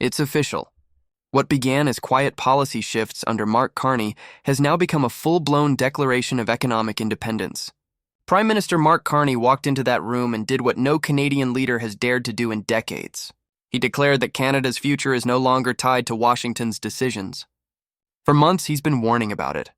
It's official. What began as quiet policy shifts under Mark Carney has now become a full-blown declaration of economic independence. Prime Minister Mark Carney walked into that room and did what no Canadian leader has dared to do in decades. He declared that Canada's future is no longer tied to Washington's decisions. For months, he's been warning about it.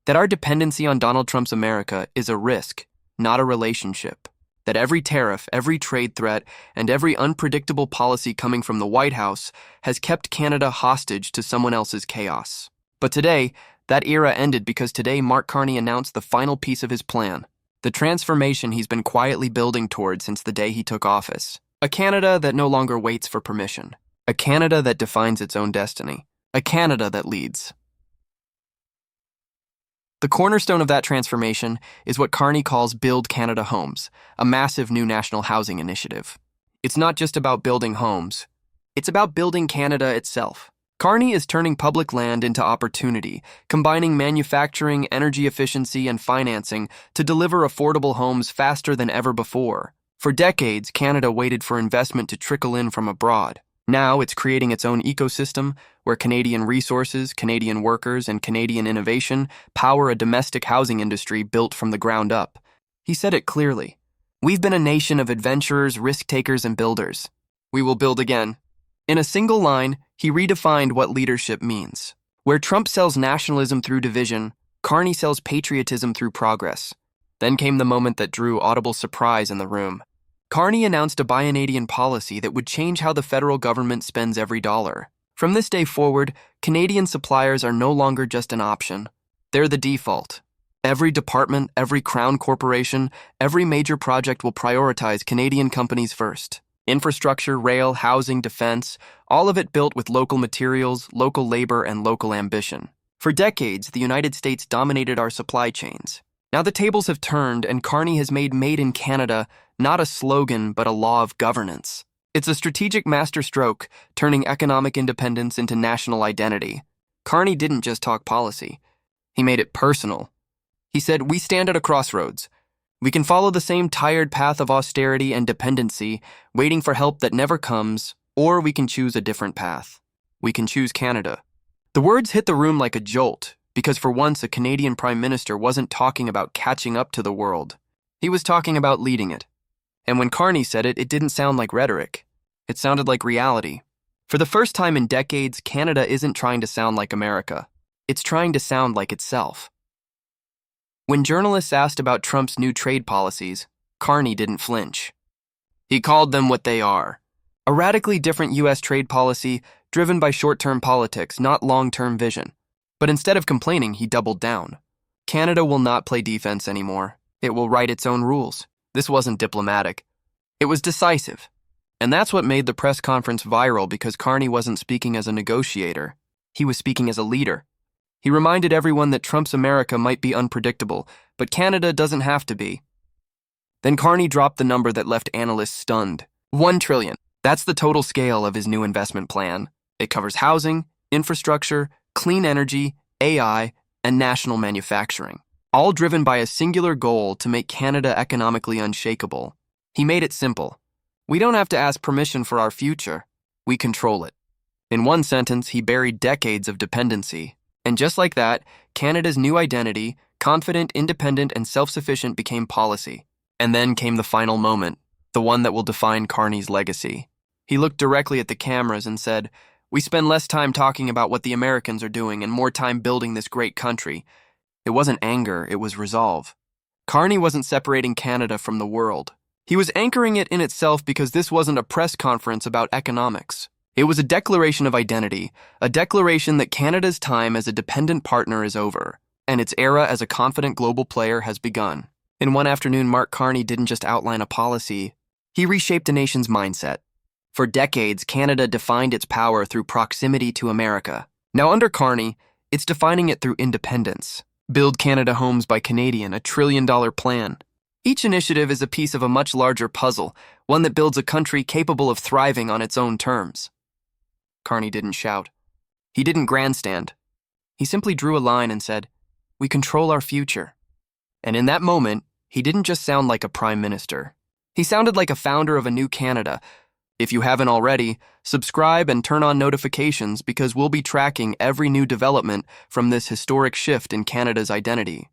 That our dependency on Donald Trump's America is a risk, not a relationship. That every tariff, every trade threat, and every unpredictable policy coming from the White House has kept Canada hostage to someone else's chaos. But today, that era ended because today Mark Carney announced the final piece of his plan, the transformation he's been quietly building toward since the day he took office. A Canada that no longer waits for permission. A Canada that defines its own destiny. A Canada that leads. The cornerstone of that transformation is what Carney calls Build Canada Homes, a massive new national housing initiative. It's not just about building homes. It's about building Canada itself. Carney is turning public land into opportunity, combining manufacturing, energy efficiency, and financing to deliver affordable homes faster than ever before. For decades, Canada waited for investment to trickle in from abroad. Now it's creating its own ecosystem where Canadian resources, Canadian workers, and Canadian innovation power a domestic housing industry built from the ground up. He said it clearly. We've been a nation of adventurers, risk-takers, and builders. We will build again. In a single line, he redefined what leadership means. Where Trump sells nationalism through division, Carney sells patriotism through progress. Then came the moment that drew audible surprise in the room. Carney announced a biennial policy that would change how the federal government spends every dollar. From this day forward, Canadian suppliers are no longer just an option. They're the default. Every department, every crown corporation, every major project will prioritize Canadian companies first. Infrastructure, rail, housing, defense, all of it built with local materials, local labor, and local ambition. For decades, the United States dominated our supply chains. Now the tables have turned, and Carney has made Made in Canada not a slogan, but a law of governance. It's a strategic masterstroke, turning economic independence into national identity. Carney didn't just talk policy. He made it personal. He said, "We stand at a crossroads. We can follow the same tired path of austerity and dependency, waiting for help that never comes, or we can choose a different path. We can choose Canada." The words hit the room like a jolt, because for once a Canadian Prime Minister wasn't talking about catching up to the world. He was talking about leading it. And when Carney said it, it didn't sound like rhetoric. It sounded like reality. For the first time in decades, Canada isn't trying to sound like America. It's trying to sound like itself. When journalists asked about Trump's new trade policies, Carney didn't flinch. He called them what they are. A radically different U.S. trade policy driven by short-term politics, not long-term vision. But instead of complaining, he doubled down. Canada will not play defense anymore. It will write its own rules. This wasn't diplomatic. It was decisive. And that's what made the press conference viral, because Carney wasn't speaking as a negotiator. He was speaking as a leader. He reminded everyone that Trump's America might be unpredictable, but Canada doesn't have to be. Then Carney dropped the number that left analysts stunned. $1 trillion. That's the total scale of his new investment plan. It covers housing, infrastructure, clean energy, AI, and national manufacturing, all driven by a singular goal to make Canada economically unshakable. He made it simple. We don't have to ask permission for our future. We control it. In one sentence, he buried decades of dependency. And just like that, Canada's new identity, confident, independent, and self-sufficient, became policy. And then came the final moment, the one that will define Carney's legacy. He looked directly at the cameras and said, "We spend less time talking about what the Americans are doing and more time building this great country." It wasn't anger, it was resolve. Carney wasn't separating Canada from the world. He was anchoring it in itself, because this wasn't a press conference about economics. It was a declaration of identity, a declaration that Canada's time as a dependent partner is over, and its era as a confident global player has begun. In one afternoon, Mark Carney didn't just outline a policy, he reshaped a nation's mindset. For decades, Canada defined its power through proximity to America. Now under Carney, it's defining it through independence. Build Canada Homes by Canadian, a $1 trillion plan. Each initiative is a piece of a much larger puzzle, one that builds a country capable of thriving on its own terms. Carney didn't shout. He didn't grandstand. He simply drew a line and said, "We control our future." And in that moment, he didn't just sound like a prime minister. He sounded like a founder of a new Canada. If you haven't already, subscribe and turn on notifications because we'll be tracking every new development from this historic shift in Canada's identity.